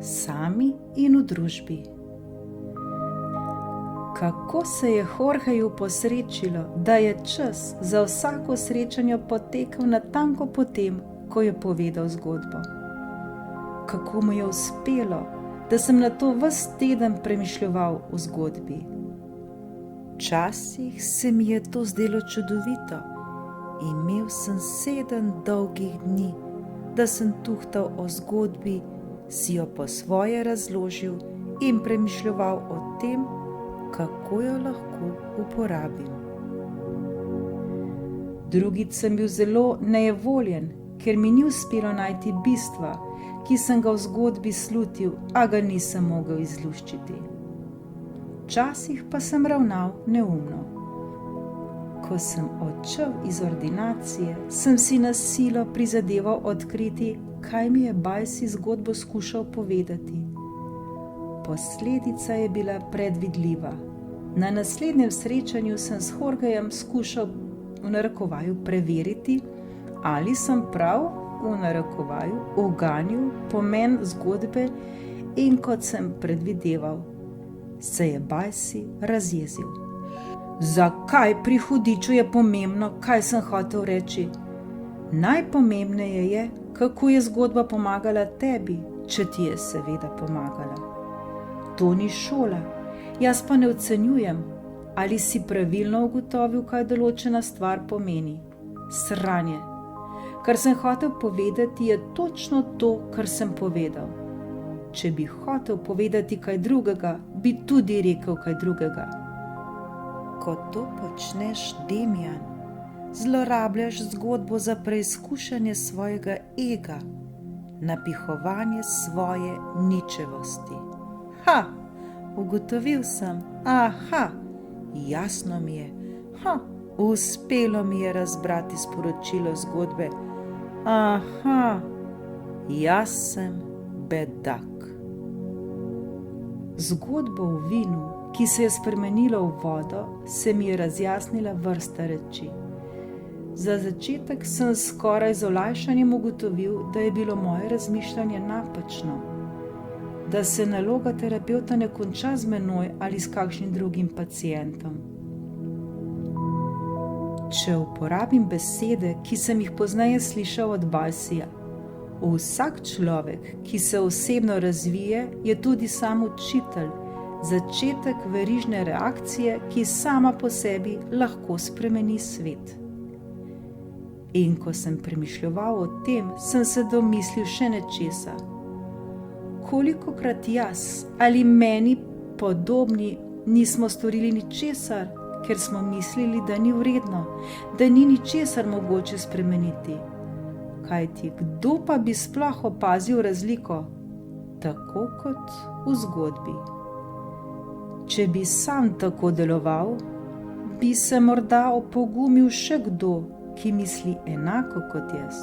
sami in v družbi. Kako se je Jorgeju posrečilo, da je čas za vsako srečanje potekel natanko po tem, ko je povedal zgodbo. Kako mu je uspelo, da sem na to ves teden premišljeval v zgodbi. Včasih se mi je to zdelo čudovito. Imel sem 7 dolgih dni, da sem tuhtal o zgodbi, si jo po svoje razložil in premišljeval o tem, kako jo lahko uporabim. Drugič sem bil zelo nejevoljen, ker mi ni uspelo najti bistva, ki sem ga v zgodbi slutil, a ga nisem mogel izluščiti. Včasih pa sem ravnal neumno. Ko sem odšel iz ordinacije, sem si na silo prizadeval odkriti, kaj mi je Bajsi zgodbo skušal povedati. Posledica je bila predvidljiva. Na naslednjem srečanju sem s Jorgejem skušal v narekovaju preveriti, ali sem prav v narekovaju uganil pomen zgodbe, in kot sem predvideval, se je Bajsi razjezil. Zakaj pri hudiču je pomembno, kaj sem hotel reči? Najpomembneje je, kako je zgodba pomagala tebi, če ti je seveda pomagala. To ni šola, jaz pa ne ocenjujem, ali si pravilno ugotovil, kaj določena stvar pomeni. Sranje. Kar sem hotel povedati, je točno to, kar sem povedal. Če bi hotel povedati kaj drugega, bi tudi rekel kaj drugega. Ko to počneš, Demijan, zlorabljaš zgodbo za preizkušanje svojega ega, napihovanje svoje ničevosti. Ugotovil sem, jasno mi je, uspelo mi je razbrati sporočilo zgodbe. Jaz sem bedak. Zgodbo o vinu, ki se je spremenilo v vodo, se mi je razjasnila vrsta reči. Za začetek sem skoraj z olajšanjem ugotovil, da je bilo moje razmišljanje napačno, da se naloga terapevta ne konča z menoj ali s kakšnim drugim pacientom. Če uporabim besede, ki sem jih pozneje slišal od Bajsija, vsak človek, ki se osebno razvije, je tudi sam učitelj, začetek verižne reakcije, ki sama po sebi lahko spremeni svet. In ko sem premišljeval o tem, sem se domislil še nečesa. Kolikokrat jaz ali meni podobni nismo storili ničesar, ker smo mislili, da ni vredno, da ni ničesar mogoče spremeniti. Kajti kdo pa bi sploh opazil razliko, tako kot v zgodbi? Če bi sam tako deloval, bi se morda opogumil še kdo, ki misli enako kot jaz.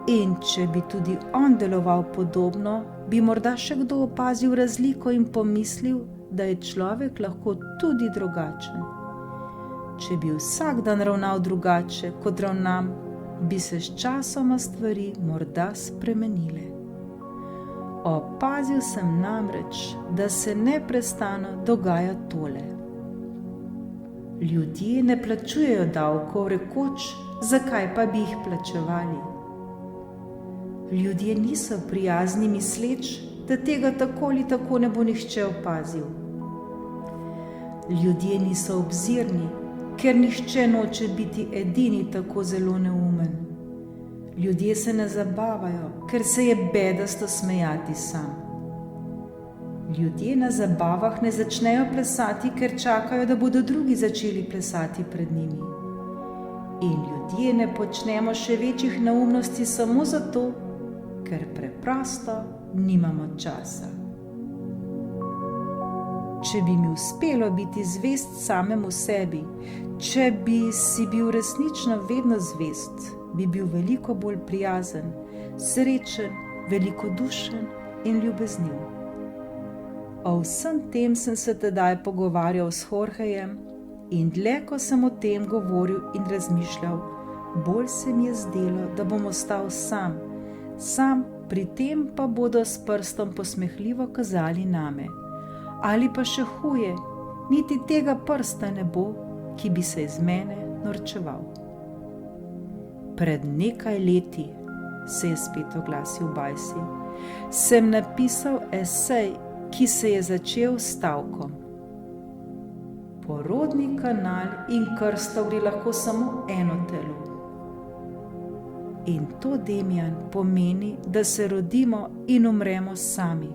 In če bi tudi on deloval podobno, bi morda še kdo opazil razliko in pomislil, da je človek lahko tudi drugačen. Če bi vsak dan ravnal drugače, kot ravnam, bi se sčasoma stvari morda spremenile. Opazil sem namreč, da se neprestano dogaja tole. Ljudje ne plačujejo davkov, rekoč, zakaj pa bi jih plačevali. Ljudje niso prijazni, misleč, da tega tako ali tako ne bo nihče opazil. Ljudje niso obzirni, ker nihče noče biti edini tako zelo neumen. Ljudje se ne zabavajo, ker se je bedasto smejati sam. Ljudje na zabavah ne začnejo plesati, ker čakajo, da bodo drugi začeli plesati pred njimi. In ljudje ne počnemo še večjih neumnosti samo zato, ker preprosto nimamo časa. Če bi mi uspelo biti zvest samemu sebi, če bi si bil resnično vedno zvest, bi bil veliko bolj prijazen, srečen, velikodušen in ljubezniv. O vsem tem sem se tedaj pogovarjal s Jorgejem in dlje, ko sem o tem govoril in razmišljal, bolj se mi je zdelo, da bom ostal sam, sam pri tem pa bodo s prstom posmehljivo kazali name. Ali pa še huje, niti tega prsta ne bo, ki bi se iz mene norčeval. Pred nekaj leti, se je spet oglasil Bajsi, sem napisal esej, ki se je začel s stavkom: porodni kanal in krsta gre lahko samo eno telo. In to, Demijan, pomeni, da se rodimo in umremo sami.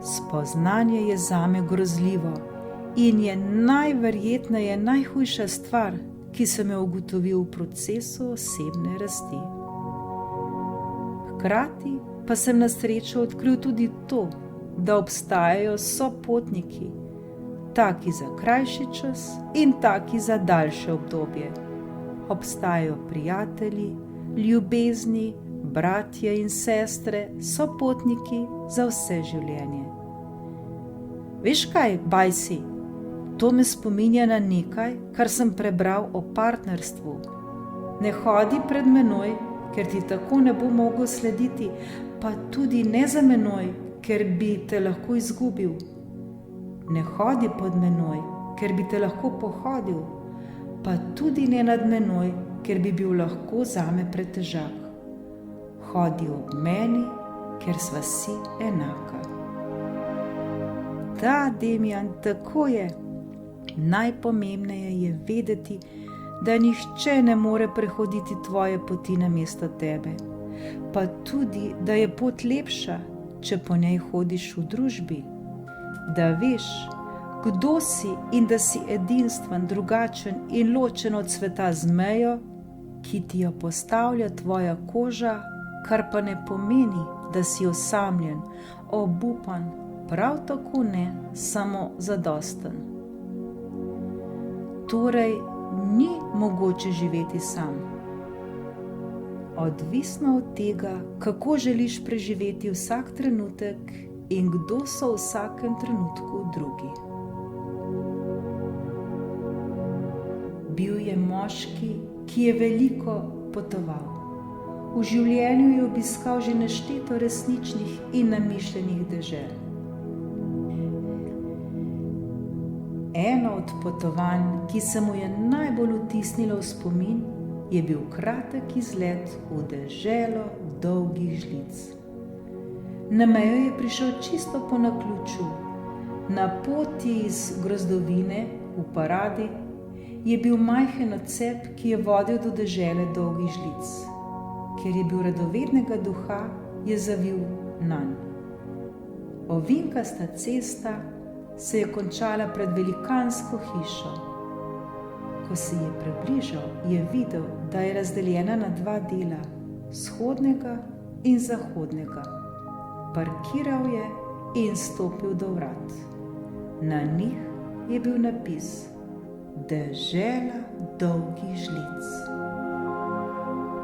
Spoznanje je zame grozljivo in je najverjetneje najhujša stvar, ki sem jo ugotovil v procesu osebne rasti. Hkrati pa sem na srečo odkril tudi to, da obstajajo sopotniki, taki za krajši čas in taki za daljše obdobje. Obstajajo prijatelji, ljubezni, bratje in sestre, sopotniki za vse življenje. Veš kaj, Bajsi, to me spominja na nekaj, kar sem prebral o partnerstvu. Ne hodi pred menoj, ker ti tako ne bo mogel slediti, pa tudi ne za menoj, ker bi te lahko izgubil. Ne hodi pod menoj, ker bi te lahko pohodil, pa tudi ne nad menoj, ker bi bil lahko zame pretežak. Hodi ob meni, ker sva si enaka. Da, Demijan, tako je. Najpomembneje je vedeti, da nihče ne more prehoditi tvoje poti namesto tebe, pa tudi, da je pot lepša, če po njej hodiš v družbi. Da veš, kdo si in da si edinstven, drugačen in ločen od sveta z mejo, ki ti jo postavlja tvoja koža, kar pa ne pomeni, da si osamljen, obupan, prav tako ne samo zadosten. Torej, ni mogoče živeti sam. Odvisno od tega, kako želiš preživeti vsak trenutek in kdo so v vsakem trenutku drugi. Bil je moški, ki je veliko potoval. V življenju je obiskal že nešteto resničnih in namišljenih dežel. Eno od potovanj, ki se mu je najbolj vtisnilo v spomin, je bil kratek izlet v deželo dolgih žlic. Na mejo je prišel čisto po naključju. Na poti iz grozdovine v paradi je bil majhen odcep, ki je vodil do dežele dolgih žlic. Ker je bil radovednega duha, je zavil nanj. Ovinkasta cesta se je končala pred velikansko hišo. Ko se je približal, je videl, da je razdeljena na dva dela, vzhodnega in zahodnega. Parkiral je in stopil do vrat. Na njih je bil napis: Dežela dolgih žlic.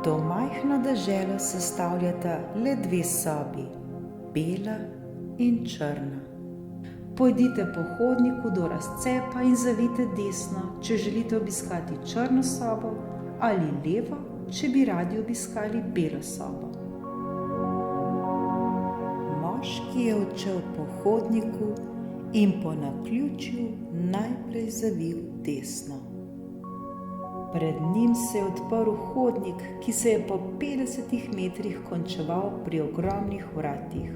To majhno deželo sestavljata le dve sobi, bela in črna. Pojdite po hodniku do razcepa in zavijte desno, če želite obiskati črno sobo, ali levo, če bi radi obiskali belo sobo. Moški je odšel po hodniku in po naključju najprej zavil desno. Pred njim se je odprl hodnik, ki se je po 50 metrih končeval pri ogromnih vratih.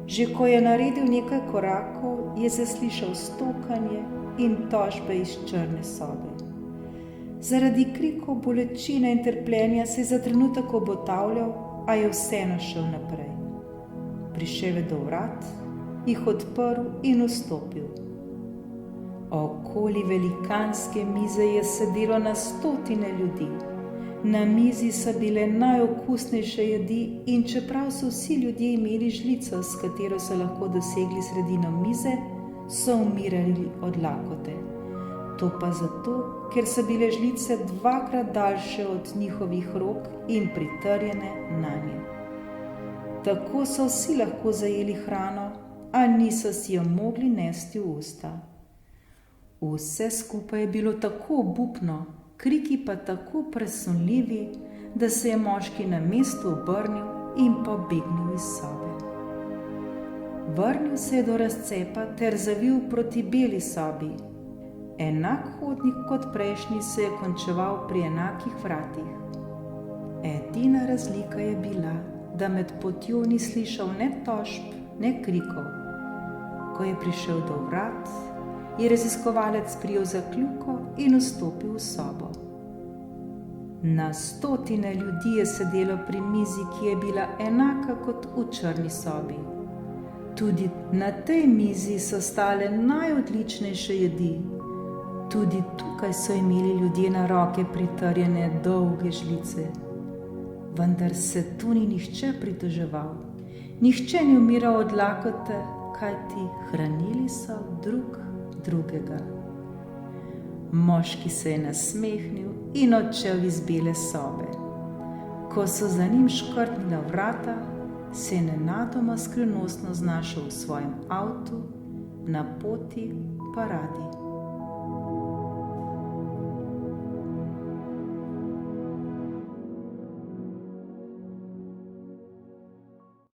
Že ko je naredil nekaj korakov, je zaslišal stokanje in tožbe iz črne sobe. Zaradi krikov, bolečine in trpljenja se je za trenutek obotavljal, a je vseeno šel naprej. Prišel je do vrat, jih odprl in vstopil. Okoli velikanske mize je sedelo na stotine ljudi. Na mizi so bile najokusnejše jedi in čeprav so vsi ljudje imeli žlico, s katero so lahko dosegli sredino mize, so umirali od lakote. To pa zato, ker so bile žlice dvakrat daljše od njihovih rok in pritrjene nanje. Tako so vsi lahko zajeli hrano, a niso si jo mogli nesti v usta. Vse skupaj je bilo tako obupno, kriki pa tako presunljivi, da se je moški na mestu obrnil in pobegnil iz sobe. Vrnil se je do razcepa ter zavil proti beli sobi. Enak hodnik kot prejšnji se je končeval pri enakih vratih. Edina razlika je bila, da med potjo ni slišal ne tožb, ne krikov. Ko je prišel do vrat, je raziskovalec prijel za kljuko in vstopil v sobo. Na stotine ljudi je sedelo pri mizi, ki je bila enaka kot v črni sobi. Tudi na tej mizi so stale najodličnejše jedi. Tudi tukaj so imeli ljudje na roke pritrjene dolge žlice. Vendar se tu ni nihče pritoževal. Nihče ni umiral od lakote, kajti hranili so drug drugega. Moški se je nasmehnil in odšel iz bele sobe. Ko so za njim škrtnila vrata, se je nenadoma skrivnostno znašel v svojem avtu na poti k paradi.